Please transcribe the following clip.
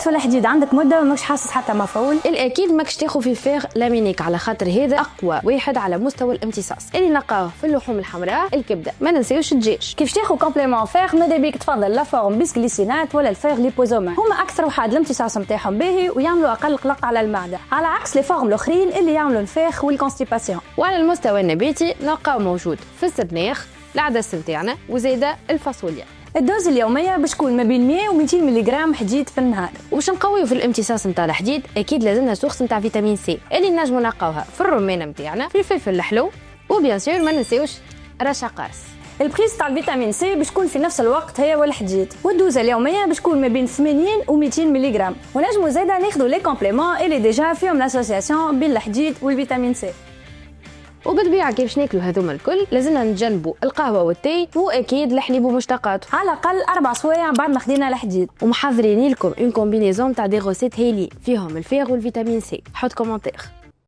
في الحديد عندك مده مش حاسس حتى مفعول؟ الاكيد ماكش تاخذ في فيغ لامينيك، على خاطر هذا اقوى واحد على مستوى الامتصاص اللي نلقاوه في اللحوم الحمراء، الكبده، ما ننساوش الدجاج. كيف تاخذ كومبليمون فيغ ماذا بيك تفضل لا فورم بيسغليسينات ولا الفيغ ليبوزومين، هما اكثر واحد الامتصاص نتاعهم باهي ويعملوا اقل قلق على المعده، على عكس لي فورم الاخرين اللي يعملوا الفيغ والكونستيباسيون. وعلى المستوى النباتي نلقاو موجود في السبناخ، العدس نتاعنا، وزيدا الفاصوليا. الدوز اليوميه باش تكون ما بين 100 و 200 ملغ حديد في النهار. وباش نقويو في الامتصاص نتاع الحديد اكيد لازمنا سورس نتاع فيتامين سي اللي نجمو نلقاوها في الرمان نتاعنا، في الفلفل الحلو، وبيان سور ما ننساوش رشا قارص. البريس تاع الفيتامين سي باش تكون في نفس الوقت هي والحديد، والدوزه اليوميه باش تكون ما بين 80 و 200 ملغ. ونجمو زاده ناخذوا لي كومبليمون اللي ديجا فيهم لاسوسياسيون بين الحديد والفيتامين سي. وبالطبيعه كيف باش ناكلوا هذوما الكل لازمنا نتجنبوا القهوه والتاي واكيد الحليب ومشتقاته، على الاقل 4 سوايع بعد ما خدينا الحديد. ومحضرين لكم اون كومبينيزون تاع دي غوسيت هيلي فيهم الفيغ والفيتامين سي. حط كومنتير.